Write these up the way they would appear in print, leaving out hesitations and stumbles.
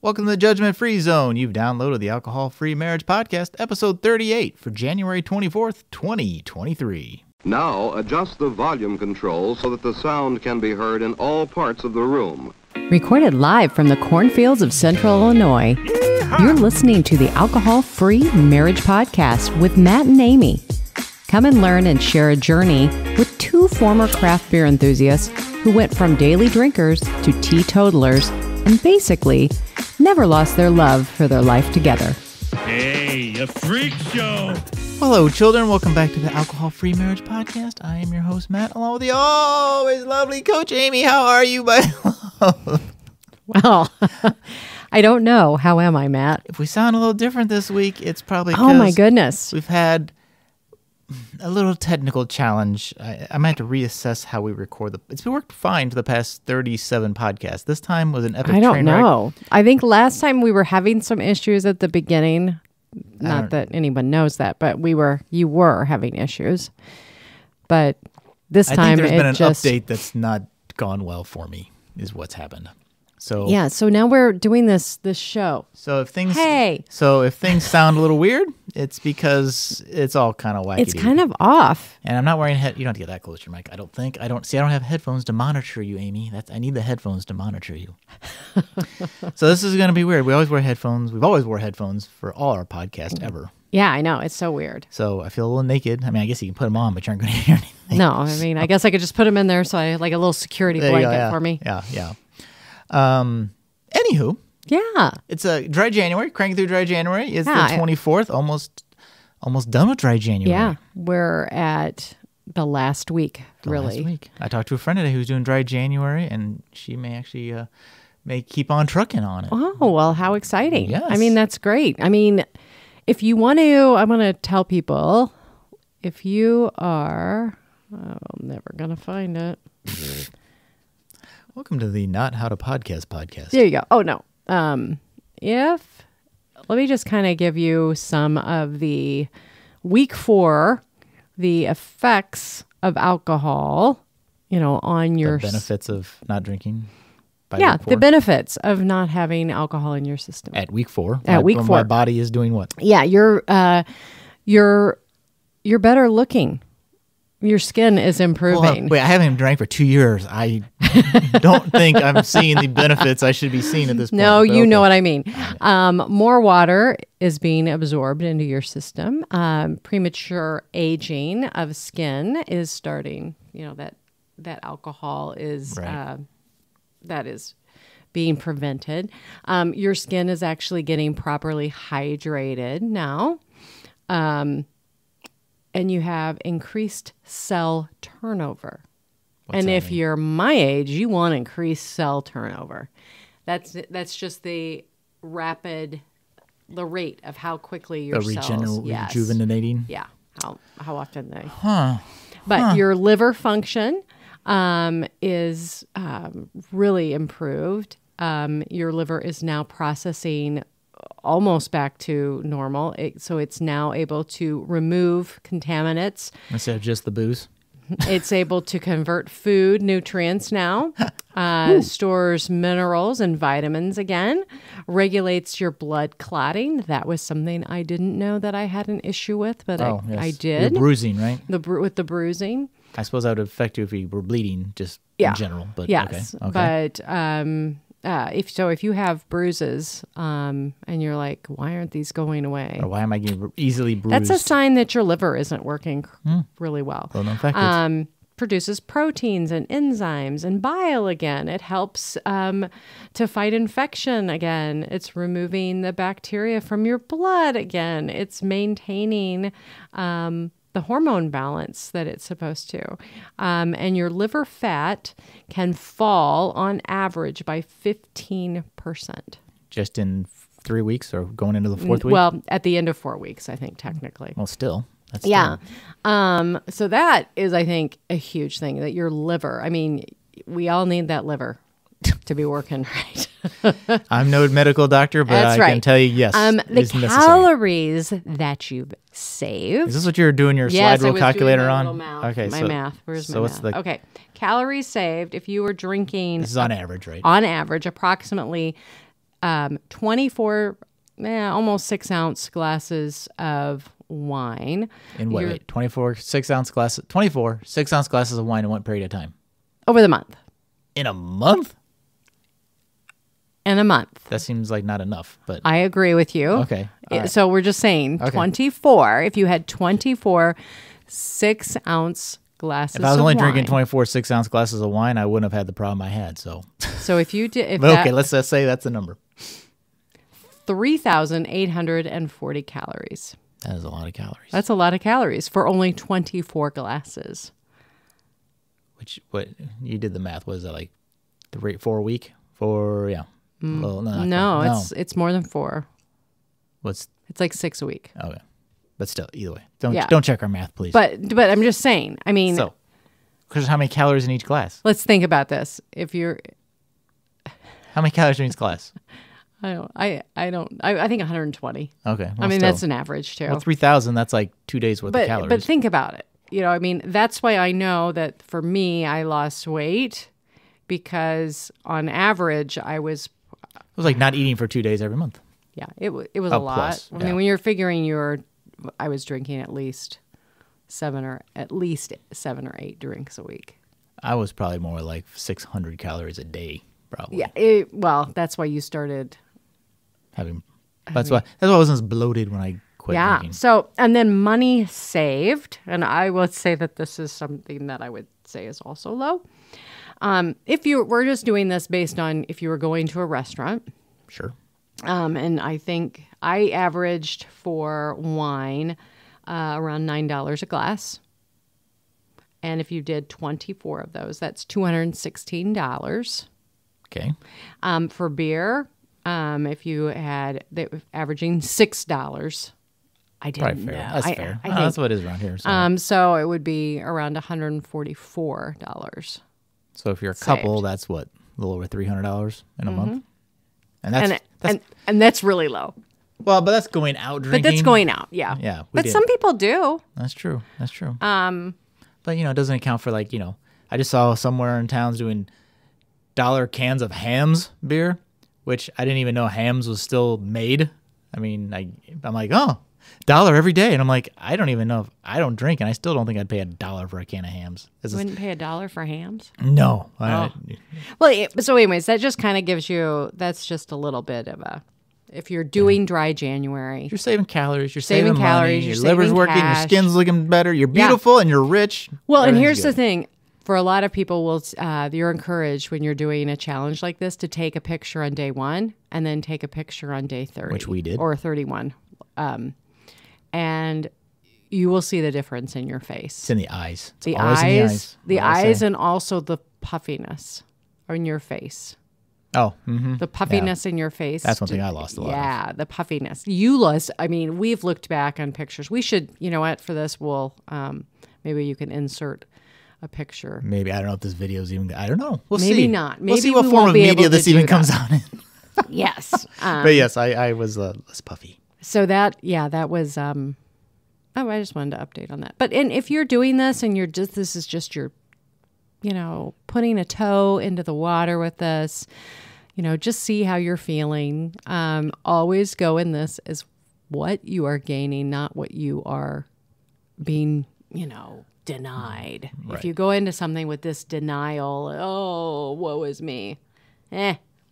Welcome to the Judgment Free Zone. You've downloaded the Alcohol-Free Marriage Podcast, episode 38 for January 24th, 2023. Now adjust the volume control so that the sound can be heard in all parts of the room. Recorded live from the cornfields of Central Illinois, you're listening to the Alcohol-Free Marriage Podcast with Matt and Amy. Come and learn and share a journey with two former craft beer enthusiasts who went from daily drinkers to teetotalers and basically never lost their love for their life together. Hey, a freak show! Hello, children. Welcome back to the Alcohol-Free Marriage Podcast. I am your host, Matt, along with the always lovely Coach Amy. How are you, my love? Well, I don't know. How am I, Matt? If we sound a little different this week, it's probably Oh, my goodness. We've had a little technical challenge. I might have to reassess how we record it's been worked fine for the past 37 podcasts. This time was an epic train wreck. I don't know. I think last time we were having some issues at the beginning. Not that anyone knows that, but you were having issues. But this time I think there's been an just update that's not gone well for me, is what's happened. So yeah, so now we're doing this show. So if things sound a little weird, it's because it's all kind of wacky. It's kind of off. And I'm not wearing you don't have to get that close to your mic. I don't have headphones to monitor you, Amy. I need the headphones to monitor you. So this is going to be weird. We always wear headphones. We've always wore headphones for all our podcasts ever. Yeah, I know. It's so weird. So I feel a little naked. I mean, I guess you can put them on, but you aren't going to hear anything. No, I mean, I guess I could just put them in there so I like a little security blanket for me. Yeah. Anywho, yeah, it's a dry January. Cranking through dry January. It's the 24th. Almost done with dry January. Yeah, we're at the last week. Last week. I talked to a friend today who's doing dry January, and she may actually may keep on trucking on it. Oh well, how exciting! Yes. I mean, that's great. I mean, if you want to, I'm going to tell people if you are. I'm never going to find it. Welcome to the Not How to Podcast. There you go. Oh, no. Let me just kind of give you some of the week 4, the effects of alcohol, on your... The benefits of not drinking by Yeah, week 4. the benefits of not having alcohol in your system. At week 4. At week 4. My body is doing what? Yeah, you're better looking. Your skin is improving. Wait, I haven't drank for 2 years. I don't think I'm seeing the benefits I should be seeing at this point. No, you know what I mean. More water is being absorbed into your system. Premature aging of skin is starting. That alcohol is that is being prevented. Your skin is actually getting properly hydrated now. And you have increased cell turnover. And if you're my age, you want increased cell turnover. That's just the rate of how quickly your cells... rejuvenating? Yeah, how often they... But your liver function is really improved. Your liver is now processing almost back to normal. So it's now able to remove contaminants. Instead of just the booze? It's able to convert food nutrients now, stores minerals and vitamins again, regulates your blood clotting. That was something I didn't know that I had an issue with, but I did. You're bruising, right? With the bruising. I suppose that would affect you if you were bleeding just in general. But yes. Okay. But if you have bruises and you're like, why aren't these going away? Or why am I getting easily bruised? That's a sign that your liver isn't working really well. Produces proteins and enzymes and bile again. It helps to fight infection again. It's removing the bacteria from your blood again. It's maintaining the hormone balance that it's supposed to. And your liver fat can fall on average by 15%. Just in 3 weeks or going into the 4th week? Well, at the end of 4 weeks, I think, technically. Well, still. That's yeah. So that is, I think, a huge thing, that your liver, I mean, we all need that liver to be working right. I'm no medical doctor, but That's I can tell you, yes, the calories that you've saved. Is this what you're doing your slide rule calculator on? Okay, my math. Where's my what's math? Okay, calories saved if you were drinking. This is on average, right? On average, approximately 24, almost 6-ounce glasses of wine. In what? Wait, 24 6-ounce glasses. 24 6-ounce glasses of wine in what period of time? Over the month. In a month? In a month. That seems like not enough, but I agree with you. Okay. Right. So we're just saying 24. If you had 24 6-ounce glasses of wine. If I was only drinking 24 6-ounce glasses of wine, I wouldn't have had the problem I had. So if you did, okay, let's just say that's the number. 3,840 calories. That is a lot of calories. That's a lot of calories for only 24 glasses. What you did the math? Was that like 4 a week? Yeah. Well, no, it's more than 4. It's like 6 a week. Okay, but still, either way, don't check our math, please. But I'm just saying. I mean, so because how many calories in each glass? Let's think about this. How many calories in each glass? I think 120. Okay, well, I mean that's an average too. Well, 3,000. That's like 2 days worth of calories. But think about it. I mean, that's why I know that for me, I lost weight because on average, it was like not eating for 2 days every month. Yeah, it was a lot. Plus, I mean, when you're figuring I was drinking at least 7 or 8 drinks a week. I was probably more like 600 calories a day, probably. Yeah, well, that's why you started having. That's why I wasn't as bloated when I quit drinking. So, and then money saved, and I would say that this is something that I would say is also low. If we're just doing this based on if you were going to a restaurant. Sure. And I think I averaged for wine around $9 a glass. And if you did 24 of those, that's $216. Okay. For beer, if you had averaging $6. I didn't know. That's fair. That's what it is around here. So it would be around $144. So if you're a couple, that's what, a little over $300 in a month, and that's really low. Well, but that's going out drinking. But that's going out, yeah. Yeah, but some people do. That's true. But it doesn't account for I just saw somewhere in towns doing $1 cans of Hams beer, which I didn't even know Hams was still made. I mean, I'm like, oh. $1 every day, and I'm like, I don't even know if I don't drink, and I still don't think I'd pay $1 for a can of Hams. You wouldn't pay $1 for Hams? No. Well, so anyways, that just kind of gives you. That's just a little bit of a. If you're doing dry January, you're saving calories. You're saving calories. Money, your liver's working. Cash. Your skin's looking better. You're beautiful, and you're rich. Well, and here's the thing: for a lot of people, you're encouraged when you're doing a challenge like this to take a picture on day 1 and then take a picture on day 30, which we did, or 31. And you will see the difference in your face. It's in the eyes. The eyes, and also the puffiness in your face. Oh, the puffiness in your face. That's one thing I lost a lot. Yeah, the puffiness. You lost. I mean, we've looked back on pictures. We should, for this, we'll maybe you can insert a picture. Maybe I don't know if this video is even. I don't know. We'll maybe see. Not. Maybe we'll see what form of media this even comes out in. Yes. But yes, I was less puffy. So that was, I just wanted to update on that. But if you're doing this and this is just your, putting a toe into the water with this, just see how you're feeling. Always go in this as what you are gaining, not what you are being, denied. Right. If you go into something with this denial, oh, woe is me.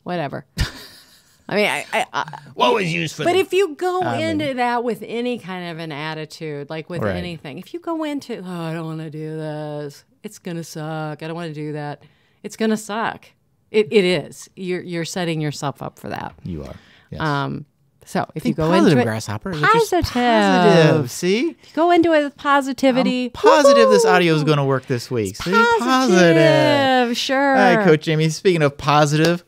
Whatever. I mean, what was used for? But if you go into that with any kind of an attitude, like with anything, if you go into, I don't want to do this, it's gonna suck. I don't want to do that. It's gonna suck. It is. You're setting yourself up for that. You are. Yes. So if you go into it, grasshopper, positive. See, you go into it with positivity. I'm positive this audio is going to work this week. See, positive. Sure. All right, Coach Jamie. Speaking of positive.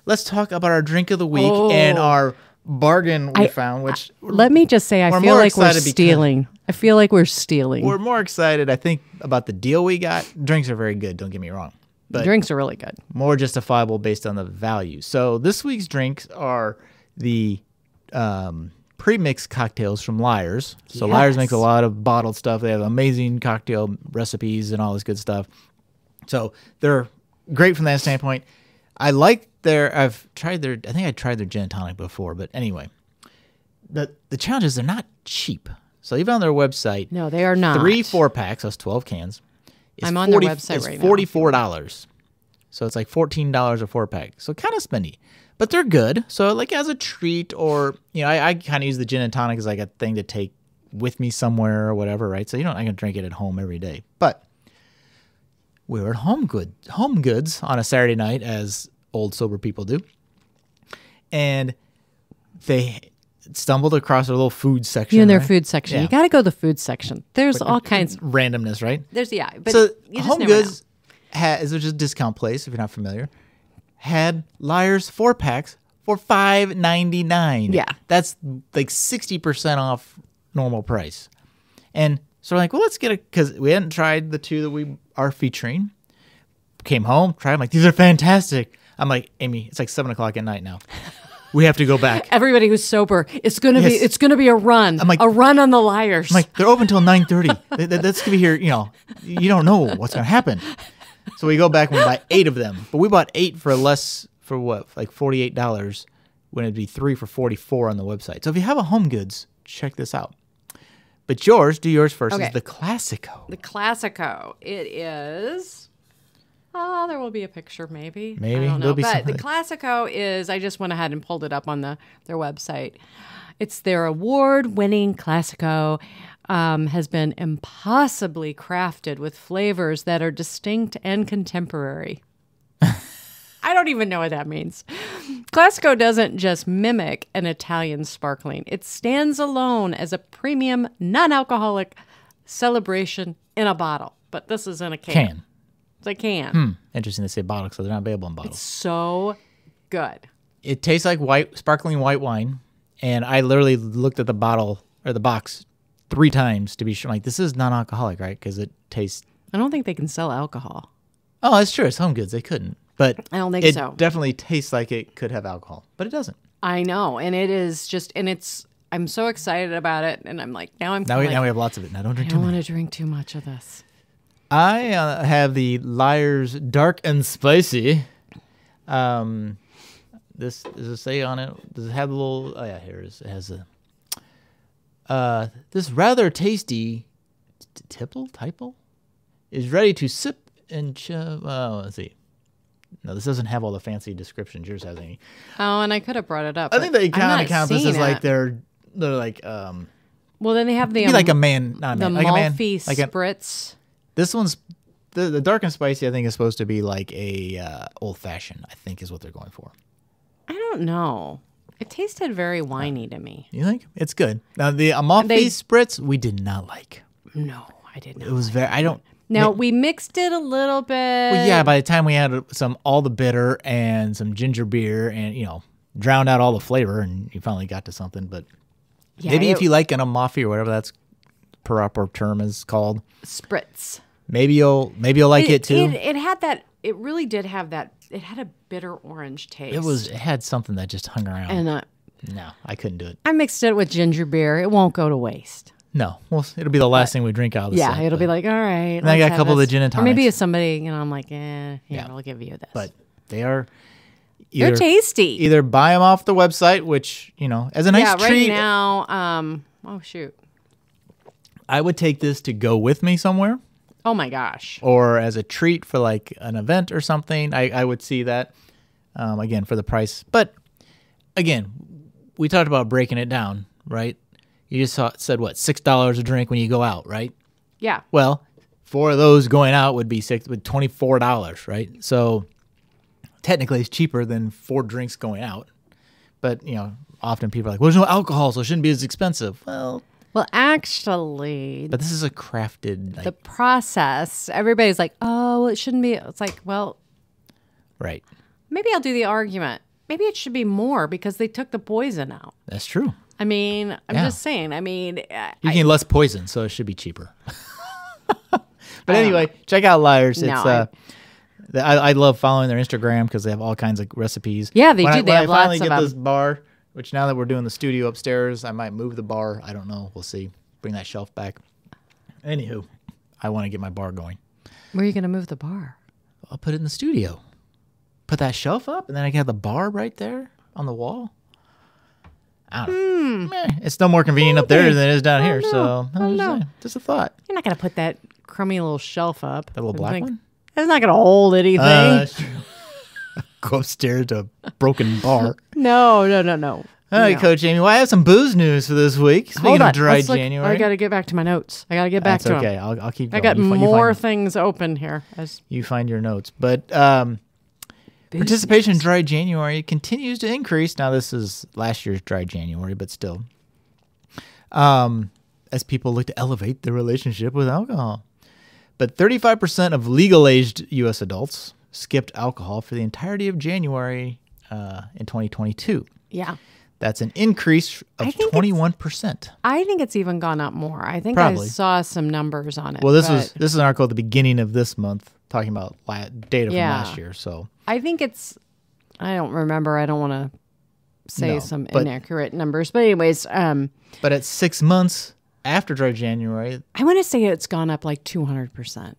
Let's talk about our drink of the week and our bargain we found, which... Let me just say, I feel like we're stealing. I feel like we're stealing. We're more excited, I think, about the deal we got. Drinks are very good, don't get me wrong. But drinks are really good. More justifiable based on the value. So this week's drinks are the pre-mixed cocktails from Lyres. So Lyres makes a lot of bottled stuff. They have amazing cocktail recipes and all this good stuff. So they're great from that standpoint. I like I've tried their. I think I tried their gin and tonic before, but anyway, the challenge is they're not cheap. So even on their website, no, they are not. 3 4-packs, that's 12 cans. I'm on their website right now. It's $44. So it's like $14 a 4-pack. So kind of spendy, but they're good. So like as a treat, or I kind of use the gin and tonic as like a thing to take with me somewhere or whatever, right? So I can drink it at home every day. But we were at Home Goods on a Saturday night, as old sober people do, and they stumbled across a little food section. You're in their food section. Yeah. You got to go to the food section. There's all kinds of randomness, right? But so Home Goods which is a discount place if you're not familiar, had Lyres 4-packs for $5.99. Yeah, that's like 60% off normal price. And so we're like, well, let's get it, because we hadn't tried the 2 that we are featuring. Came home, tried. I'm like, these are fantastic. I'm like, Amy, it's like 7:00 at night now. We have to go back. Everybody who's sober, it's gonna be a run. I'm like, a run on the Lyres. I'm like, they're open till 9:30. That's gonna be here. You don't know what's gonna happen. So we go back and we buy 8 of them. But we bought 8 for what, like $48, when it'd be 3 for $44 on the website. So if you have a Home Goods, check this out. But do yours first. Okay. Is the Classico. The Classico. It is. Oh, there will be a picture, maybe. Maybe. I don't know. But something. the Classico is, I just went ahead and pulled it up on their website. It's their award-winning Classico. Has been impossibly crafted with flavors that are distinct and contemporary. I don't even know what that means. Classico doesn't just mimic an Italian sparkling. It stands alone as a premium, non-alcoholic celebration in a bottle. But this is in a can. It's a can. Interesting they say bottle, so they're not available in bottles. It's so good. It tastes like sparkling white wine, and I literally looked at the bottle or the box 3 times to be sure. Like, this is non-alcoholic, right? Because it tastes. I don't think they can sell alcohol. Oh, that's true. It's Home Goods. They couldn't. But I don't think so. It definitely tastes like it could have alcohol, but it doesn't. I know, and it is just, and it's. I'm so excited about it, and I'm like, now we have lots of it. Now don't drink too much. I don't want to drink too much of this. I have the Lyres Dark and Spicy. This does it say on it? Does it have a little? Oh yeah, here it is. It has this rather tasty tipple is ready to sip and let's see. No, this doesn't have all the fancy descriptions. Yours has any. Oh, and I could have brought it up. I think they kind of count this as like they're like. Well, then they have the like a man, not a man, like Malfi a man, spritz. This one's the dark and spicy. I think is supposed to be like a old fashioned. I think is what they're going for. I don't know. It tasted very winey to me. You think? It's good. Now the Amalfi spritz we did not like. No, I did not. It was very. I don't. Now we mixed it a little bit. Well, yeah. By the time we had all the bitter and some ginger beer, and drowned out all the flavor, and you finally got to something. But yeah, maybe if you like an Amalfi or whatever that's proper term is called, spritz. Maybe you'll like it too. It had that. It really did have that. It had a bitter orange taste. It had something that just hung around. And no, I couldn't do it. I mixed it with ginger beer. It won't go to waste. No, well, it'll be the last thing we drink out of the set. Yeah, it'll be like, all right. And I got a couple of the gin and tonics. Or maybe if somebody, I'm like, I'll give you this. But they're tasty. Either buy them off the website, which as a nice treat. Right now, oh shoot, I would take this to go with me somewhere. Oh my gosh. Or as a treat for like an event or something. I would see that, again, for the price. But again, we talked about breaking it down, right? You just said, what, $6 a drink when you go out, right? Yeah. Well, 4 of those going out would be $24, right? So technically it's cheaper than 4 drinks going out. But, often people are like, well, there's no alcohol, so it shouldn't be as expensive. Well, actually. But this is a crafted. The process. Everybody's like, oh, it shouldn't be. It's like, well. Right. Maybe I'll do the argument. Maybe it should be more because they took the poison out. That's true. I mean, I'm just saying. I mean. You get less poison, so it should be cheaper. But anyway, check out Lyres. I love following their Instagram because they have all kinds of recipes. Yeah, they do. They have lots of them. When I finally get this bar, which now that we're doing the studio upstairs, I might move the bar. I don't know. We'll see. Bring that shelf back. Anywho, I want to get my bar going. Where are you going to move the bar? I'll put it in the studio. put that shelf up, and then I can have the bar right there on the wall. I don't know. It's no more convenient up there than it is down here. So just a thought. You're not going to put that crummy little shelf up. That little black one? It's not going to hold anything. That's true. Go upstairs to a broken bar. No. All right, Coach Amy. Well, I have some booze news for this week. Speaking of dry January. I got to get back to my notes. I got to get back to them. Okay, I'll keep going. I got more things open here. You find your notes. But participation in dry January continues to increase. Now, this is last year's dry January, but still. As people look to elevate their relationship with alcohol. But 35% of legal-aged U.S. adults skipped alcohol for the entirety of January in 2022. Yeah. That's an increase of 21%. I think it's even gone up more. I think Probably. I saw some numbers on it. Well, this is an article at the beginning of this month talking about data from Yeah. last year. So I think I don't remember. I don't want to say inaccurate numbers. But anyways. But at 6 months after dry January. I want to say it's gone up like 200%.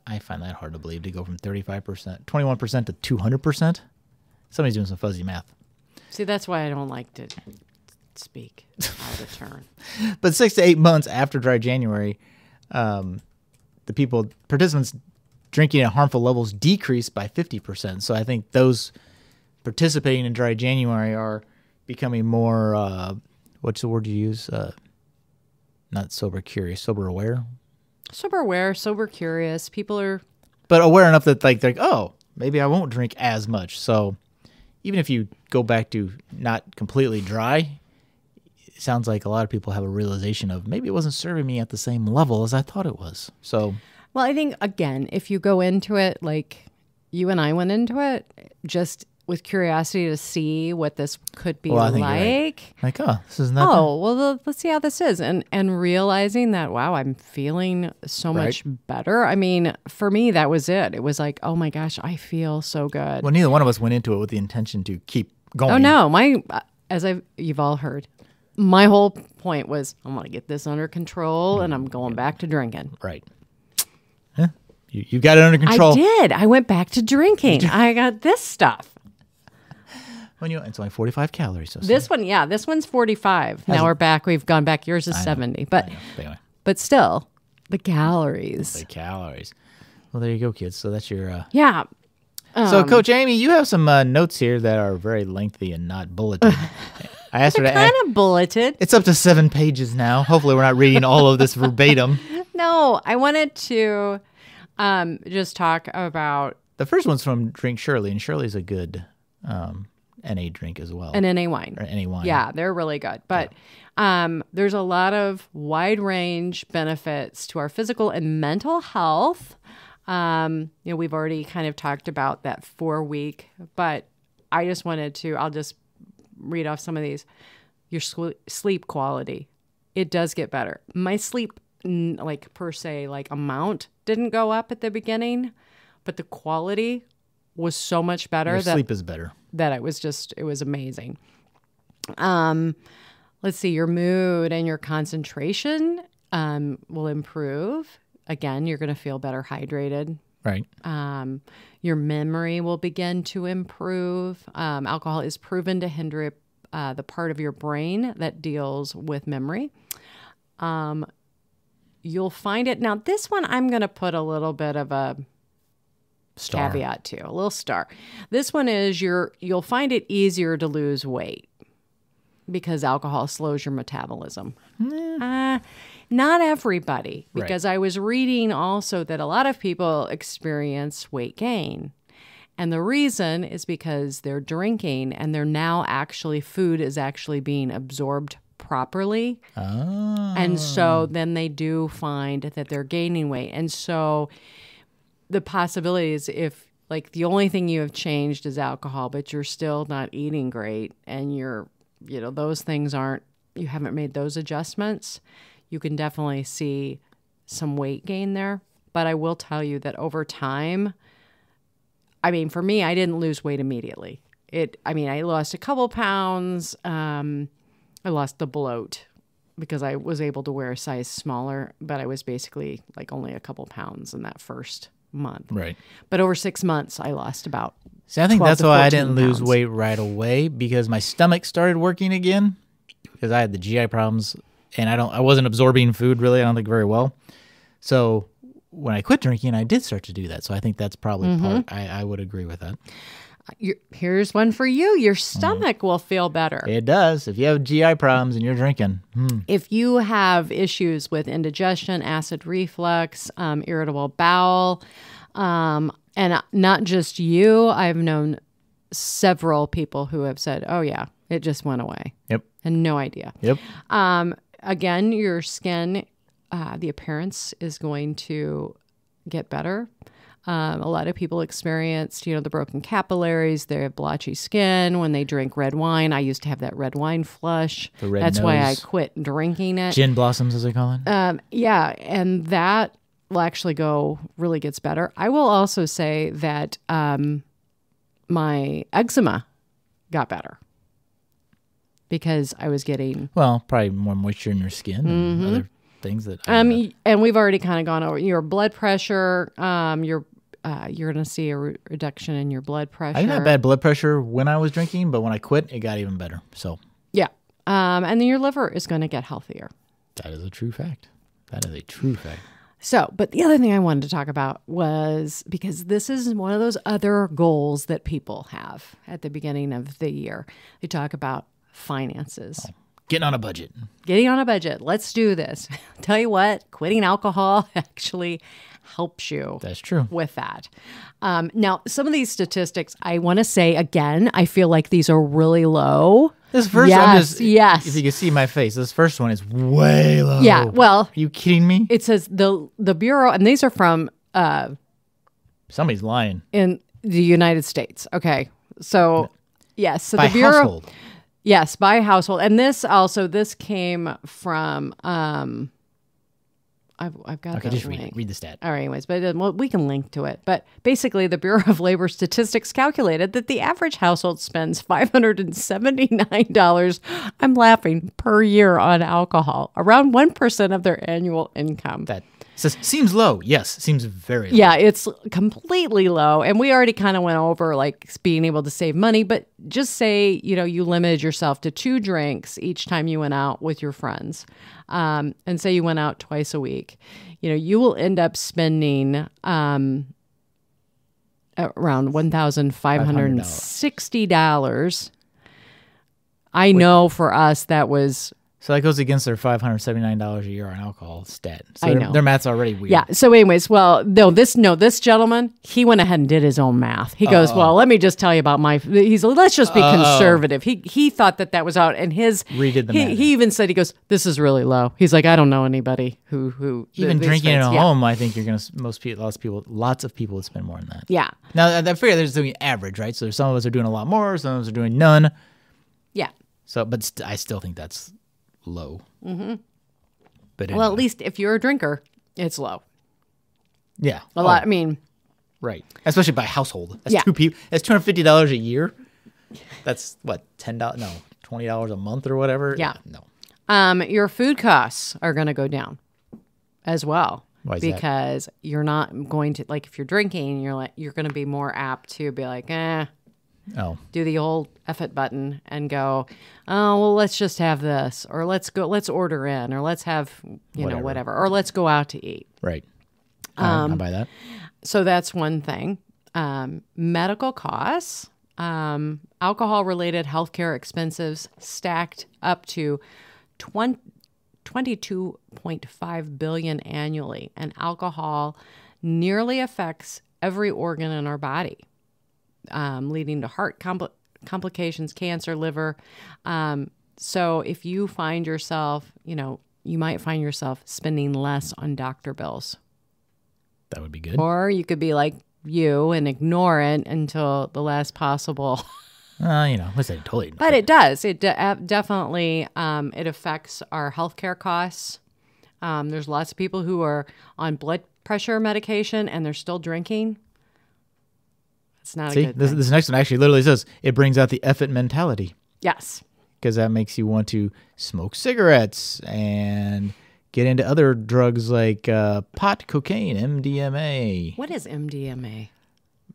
I find that hard to believe, to go from 35%, 21% to 200%. Somebody's doing some fuzzy math. See, that's why I don't like to speak out of turn. But 6 to 8 months after dry January, participants drinking at harmful levels decreased by 50%. So I think those participating in dry January are becoming more, what's the word you use? Not sober curious, sober aware? Sober aware, sober curious. People are... But aware enough that they're like, oh, maybe I won't drink as much. So even if you go back to not completely dry, it sounds like a lot of people have a realization of maybe it wasn't serving me at the same level as I thought it was. So, well, I think, again, if you go into it like you and I went into it, just with curiosity to see what this could be like. Right. Like, oh, this isn't that bad. Well, let's see how this is. And realizing that, wow, I'm feeling so much better. I mean, for me, that was it. It was like, oh my gosh, I feel so good. Well, neither one of us went into it with the intention to keep going. Oh no, you've all heard, my whole point was I'm going to get this under control and I'm going back to drinking. Right. Huh? You got it under control. I did. I went back to drinking. I got this stuff. It's only 45 calories. So this one's 45. Now we're back. We've gone back. Yours is 70. But still, the calories. The calories. Well, there you go, kids. So that's your... Yeah. So, Coach Amy, you have some notes here that are very lengthy and not bulleted. I asked her to kind of bulleted. It's up to 7 pages now. Hopefully we're not reading all of this verbatim. No, I wanted to just talk about... The first one's from Drink Shirley, and Shirley's a good... NA drink as well. An NA wine. Or NA wine. Yeah, they're really good. But there's a lot of wide range benefits to our physical and mental health. We've already kind of talked about that 4-week, but I just wanted to, I'll just read off some of these. Your sleep quality. It does get better. My sleep, per se, amount didn't go up at the beginning, but the quality was so much better. Your sleep is better. That it was amazing. Let's see, your mood and your concentration will improve. Again, you're going to feel better hydrated. Right. Your memory will begin to improve. Alcohol is proven to hinder the part of your brain that deals with memory. You'll find it. Now, this one I'm going to put a little bit of a caveat to, a little star. This one is you'll find it easier to lose weight because alcohol slows your metabolism. Not everybody, because I was reading also that a lot of people experience weight gain. And the reason is because they're drinking and they're now food is actually being absorbed properly. Oh. And so then they do find that they're gaining weight. And so the possibility is if the only thing you have changed is alcohol, but you're still not eating great and those things you haven't made those adjustments, you can definitely see some weight gain there. But I will tell you that over time, for me, I didn't lose weight immediately. I lost a couple pounds. I lost the bloat because I was able to wear a size smaller, but I was basically only a couple pounds in that first month. Right. But over 6 months, I lost about See, I think 12 that's to why I 14 didn't lose pounds. weight right away, because my stomach started working again, because I had the GI problems, and I wasn't absorbing food really, I don't think, very well. So when I quit drinking, I did start to do that. So I think that's probably part. I would agree with that. Here's one for you. Your stomach will feel better. It does. If you have GI problems and you're drinking. If you have issues with indigestion, acid reflux, irritable bowel, and not just you, I've known several people who have said, oh yeah, it just went away. Yep. And no idea. Yep. Again, your skin, the appearance is going to get better. A lot of people experienced, the broken capillaries, their blotchy skin when they drink red wine. I used to have that red wine flush. The red That's why I nose. quit drinking it. Gin blossoms, as they call it. Yeah, and that will actually really gets better. I will also say that my eczema got better because I was getting... Well, probably more moisture in your skin and other things that... and we've already kind of gone over your blood pressure. You're going to see a reduction in your blood pressure. I didn't have bad blood pressure when I was drinking, but when I quit, it got even better. So yeah. And then your liver is going to get healthier. that is a true fact. That is a true fact. So, but the other thing I wanted to talk about was, because this is one of those other goals that people have at the beginning of the year. They talk about finances. Getting on a budget. Getting on a budget. Let's do this. Tell you what, quitting alcohol actually helps you. That's true. With that. Now, some of these statistics, I want to say again, I feel like these are really low. This first yes, one yes. If you can see my face, this first one is way low. Yeah, well. Are you kidding me? It says the Bureau, and these are from Somebody's lying. in the United States. Okay. So, yes. So By the Bureau. household. Yes, by household. And this came from, I've got Okay, the just link. read the stat. All right, anyways, but we can link to it. But basically, the Bureau of Labor Statistics calculated that the average household spends $579, I'm laughing, per year on alcohol, around 1% of their annual income. That seems low. Yes, seems very low. Yeah, it's completely low. And we already kind of went over like being able to save money, but just say, you limited yourself to 2 drinks each time you went out with your friends. And say you went out twice a week. You will end up spending around $1,560. I know for us that was... So that goes against their $579 a year on alcohol stat. So I know. Their math's already weird. Yeah. So anyways, well, this gentleman, he went ahead and did his own math. He goes, well, let me just tell you about let's just be conservative. He thought that was out, and Redid the math. He even said, he goes, this is really low. He's like, I don't know anybody who Even these drinking at things. Yeah. home, I think you're gonna lots of people would spend more than that. Yeah. Now I figure there's doing average, right? So some of us are doing a lot more, some of us are doing none. Yeah. So, but I still think that's low. Mm-hmm. But Well, at least if you're a drinker, it's low. yeah, A lot. I mean, right, especially by household. That's Yeah. 2 people. That's $250 a year. That's what, $10? No, $20 a month or whatever. Yeah. No. your food costs are going to go down as well. Why is that? Because you're not going to, like, if you're drinking, you're going to be more apt to be like, Oh, do the old F it button and go, oh, well, let's just have this, or let's order in, or let's have, whatever, or let's go out to eat. right. I'll buy that. So that's one thing. Medical costs, alcohol-related healthcare expenses stacked up to $22.5 billion annually, and alcohol nearly affects every organ in our body. Leading to heart complications, cancer, liver. So if you find yourself, you might find yourself spending less on doctor bills. That would be good. Or you could be like you and ignore it until the last possible. Let's say totally. But it does. It definitely, it affects our healthcare costs. There's lots of people who are on blood pressure medication and they're still drinking. It's not a good thing. This next one actually literally says it brings out the effort mentality. Yes. Because that makes you want to smoke cigarettes and get into other drugs like pot, cocaine, MDMA. What is MDMA?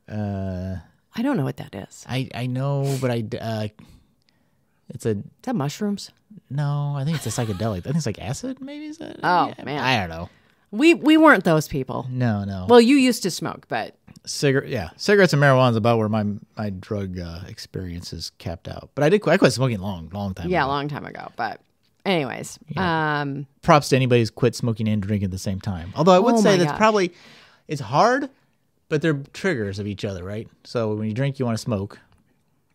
I don't know what that is. I know, but it's a... Is that mushrooms? No, I think it's a psychedelic. I think it's like acid, maybe? Is that? Oh, yeah, man. I don't know. We weren't those people. No. Well, you used to smoke, but... Cigarettes and marijuana is about where my drug experience is capped out. But I quit smoking long time ago. Yeah, a long time ago. But anyways. Yeah. Props to anybody who's quit smoking and drinking at the same time. Although I would say that's probably... It's hard, but they're triggers of each other, right? So when you drink, you want to smoke.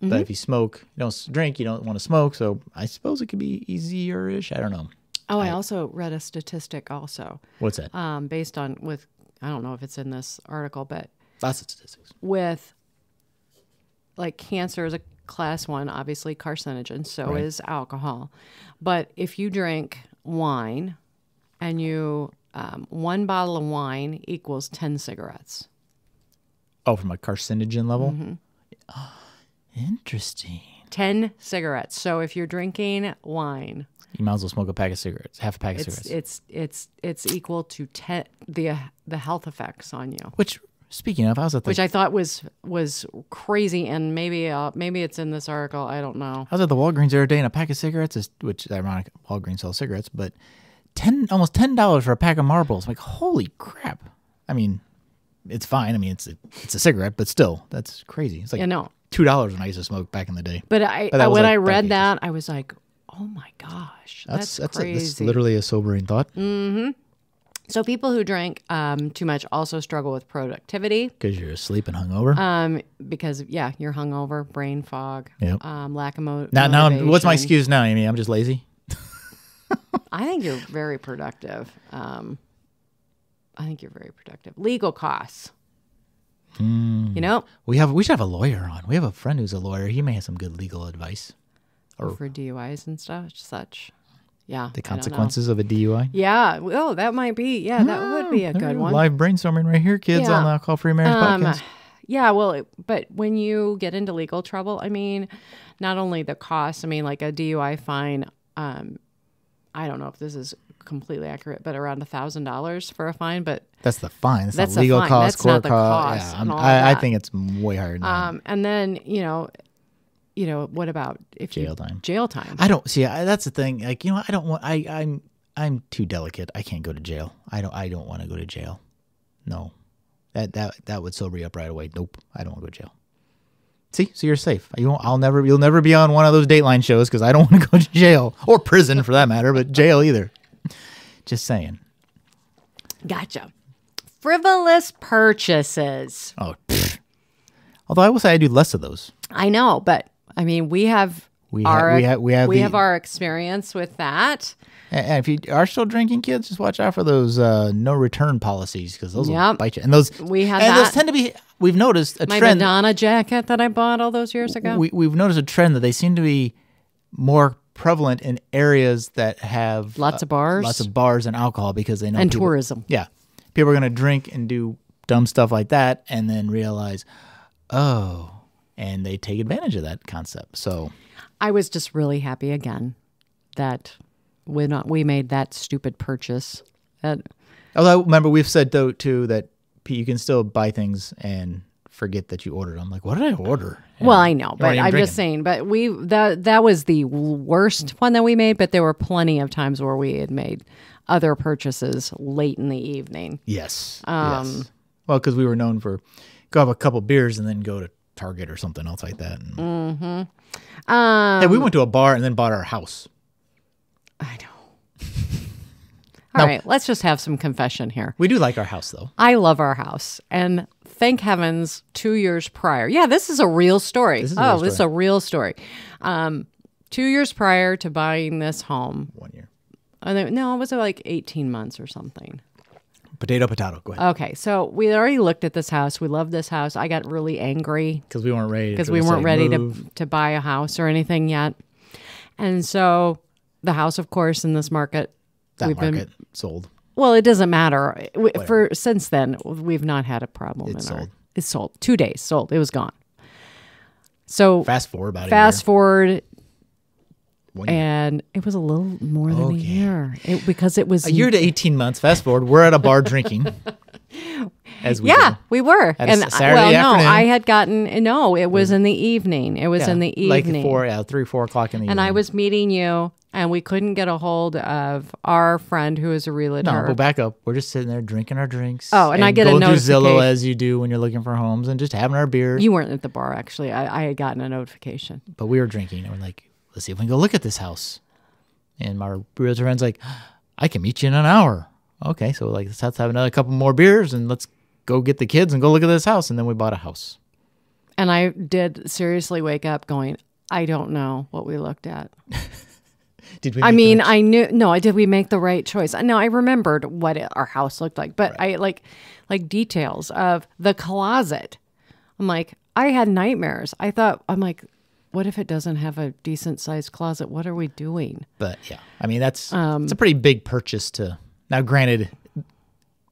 But if you smoke, you don't drink, you don't want to smoke. So I suppose it could be easier-ish. I don't know. Oh, I also read a statistic also. What's that? Based on I don't know if it's in this article, but lots of statistics. With like cancer is a class 1, obviously carcinogen, so is alcohol. But if you drink wine and you 1 bottle of wine equals 10 cigarettes. Oh, from a carcinogen level? Mm-hmm. Oh, interesting. 10 cigarettes. So if you're drinking wine, you might as well smoke a pack of cigarettes, half a pack of cigarettes. It's equal to 10 the health effects on you. Which, speaking of, I was at the... Which I thought was crazy, and maybe it's in this article. I don't know. I was at the Walgreens the other day, and a pack of cigarettes is, which is ironic, Walgreens sells cigarettes, but almost $10 for a pack of Marlboros. I'm like, holy crap! I mean, it's fine. I mean, it's a cigarette, but still, that's crazy. It's like $2 when I used to smoke back in the day. But when I read that, I was like, oh my gosh, that's crazy. That's literally a sobering thought. Mm-hmm. So people who drink too much also struggle with productivity. Because you're asleep and hungover? Because, you're hungover, brain fog, lack of motivation. Now, what's my excuse now, Amy? I'm just lazy? I think you're very productive. Legal costs. You know? We should have a lawyer on. We have a friend who's a lawyer. He may have some good legal advice. Or for DUIs and such. Yeah. The consequences of a DUI? Yeah. Oh, that might be. Yeah, that would be a good one. Live brainstorming right here, kids, on the Alcohol Free Marriage podcast. Yeah, well, but when you get into legal trouble, I mean, not only the cost, I mean, like a DUI fine, I don't know if this is completely accurate, but around $1,000 for a fine. But that's the fine. That's not legal cost, that's court not the cost. Yeah, I think it's way higher than that. And then, what about if jail time? Jail time. I don't see. That's the thing. Like, I don't want. I'm too delicate. I can't go to jail. I don't want to go to jail. No, that would sober you up right away. Nope. I don't want to go to jail. See, so you're safe. You'll never be on one of those Dateline shows because I don't want to go to jail or prison for that matter, but jail either. Just saying. Gotcha. Frivolous purchases. Oh, although I will say I do less of those. I know, but I mean, we have our experience with that. And if you are still drinking, kids, just watch out for those no return policies because those will bite you. And those those tend to be. We've noticed a trend. My Madonna jacket that I bought all those years ago. We've noticed a trend that they seem to be more prevalent in areas that have lots of bars and alcohol because they know and tourism. Yeah, people are going to drink and do dumb stuff like that, and then realize, and they take advantage of that concept. So I was just really happy again that we made that stupid purchase. Although remember we've said though too that you can still buy things and forget that you ordered them. Like, what did I order? And well, I know, but I'm just saying. But that was the worst one that we made. But there were plenty of times where we had made other purchases late in the evening. Yes. Yes. Well, because we were known for go have a couple beers and then go to Target or something else like that. Mm-hmm. Hey, we went to a bar and then bought our house. I know. All right, let's just have some confession here. We do like our house, though. I love our house. And thank heavens, 2 years prior. Yeah, this is a real story. This is a real story. 2 years prior to buying this home. 1 year. No, it was like 18 months or something. Potato. Go ahead. Okay, so we had already looked at this house. We loved this house. I got really angry. Because we weren't ready. Because we weren't ready to buy a house or anything yet. And so the house, of course, in this market. Sold. Well, it doesn't matter. Since then, we've not had a problem. It's sold. 2 days sold. It was gone. So fast forward And it was a little more than a year because it was a year to 18 months. Fast forward, we're at a bar drinking. As we did. We were. And Saturday afternoon. I had gotten, it was in the evening. It was in the evening. Like 3, 4 o'clock in the evening. And I was meeting you, and we couldn't get a hold of our friend who is a realtor. No, but back up. We're just sitting there drinking our drinks. Oh, and I get a notification. Going through Zillow as you do when you're looking for homes and just having our beers. You weren't at the bar, actually. I had gotten a notification. But we were drinking, and we're like, let's see if we can go look at this house. And my realtor friend's like, I can meet you in an hour. Okay, so let's have another couple more beers, and let's go get the kids and go look at this house. And then we bought a house. And I did seriously wake up going, I don't know what we looked at. Did we? I knew. No, did we make the right choice? No, I remembered what our house looked like, but I like details of the closet. I'm like, I had nightmares. I'm like, what if it doesn't have a decent sized closet? What are we doing? But yeah, I mean, that's it's a pretty big purchase to. Now, granted,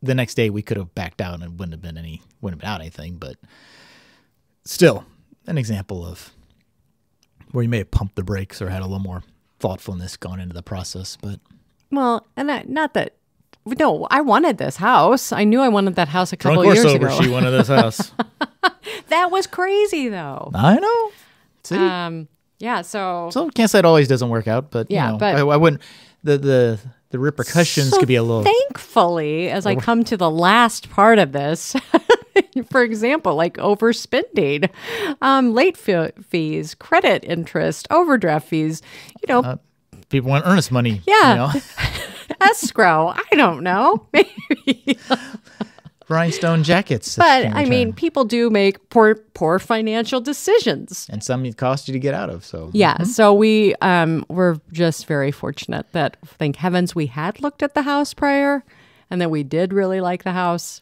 the next day we could have backed out and wouldn't have been out anything, but still an example of where you may have pumped the brakes or had a little more thoughtfulness gone into the process. But I wanted this house. I knew I wanted that house a couple years ago. She wanted this house. That was crazy, though. I know. See? Yeah. So can't say it always doesn't work out, but but I wouldn't. The repercussions could be a little. Thankfully, as I come to the last part of this, for example, like overspending, late fees, credit interest, overdraft fees, people want earnest money. Yeah. Escrow. I don't know. Maybe. Rhinestone jackets. But I mean, people do make poor financial decisions, and some it costs you to get out of. So so we were just very fortunate that, thank heavens, we had looked at the house prior, and that we did really like the house.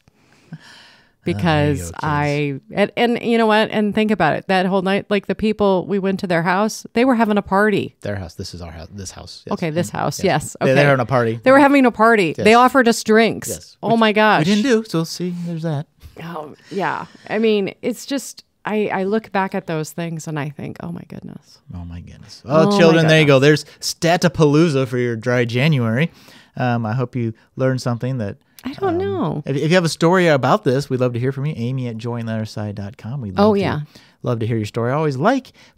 Because and you know what? And think about it. That whole night, like the people, we went to their house, they were having a party. Their house. This is our house. This house. Yes. Okay, this house. Yes. Okay. They were having a party. They were having a party. Yes. They offered us drinks. Yes. Oh my gosh. We didn't do. So see, there's that. Oh yeah. I mean, it's just I look back at those things and I think, oh my goodness. Oh my goodness. Well, children, there you go. There's Statapalooza for your dry January. I hope you learned something that. I don't know. If you have a story about this, we'd love to hear from you. Amy@jointheotherSide.com. We'd love to hear your story. Always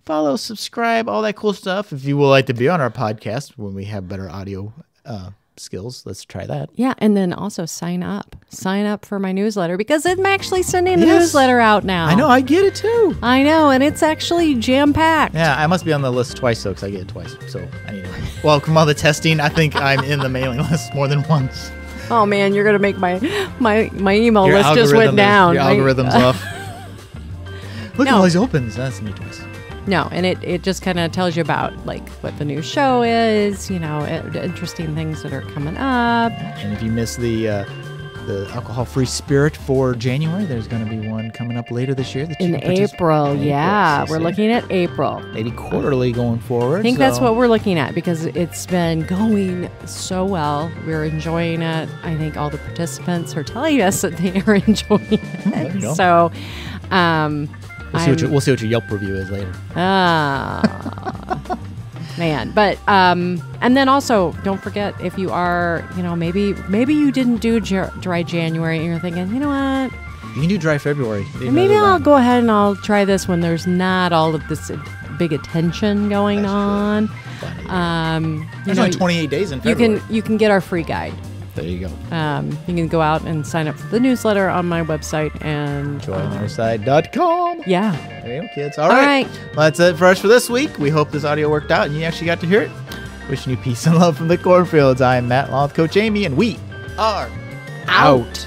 follow, subscribe, all that cool stuff. If you would like to be on our podcast when we have better audio skills, let's try that. Yeah, and then also sign up. Sign up for my newsletter because I'm actually sending the newsletter out now. I know, I get it too. I know, and it's actually jam-packed. Yeah, I must be on the list twice though because I get it twice. So I need to. Well, come on, the testing, I think I'm in the mailing list more than once. Oh man, you're gonna make my email list just went down. Your algorithm's off. Look at all these opens. That's new twice. No, and it just kind of tells you about like what the new show is, interesting things that are coming up. And if you miss the alcohol-free spirit for January, there's going to be one coming up later this year. In April, yeah. We're looking at April. Maybe quarterly going forward. I think that's what we're looking at because it's been going so well. We're enjoying it. I think all the participants are telling us that they are enjoying it. There you go. So, we'll see what your Yelp review is later. Man, but and then also don't forget if you are, maybe you didn't do dry January and you're thinking, you know what? You can do dry February. Maybe I'll go ahead and I'll try this when there's not all of this big attention going on. There's only 28 days in February. You can get our free guide. There you go. You can go out and sign up for the newsletter on my website and jointheotherSide.com. Yeah. There you go, kids. All right. Well, that's it for us for this week. We hope this audio worked out and you actually got to hear it. Wishing you peace and love from the cornfields. I am Matt, along with Coach Amy, and we are out.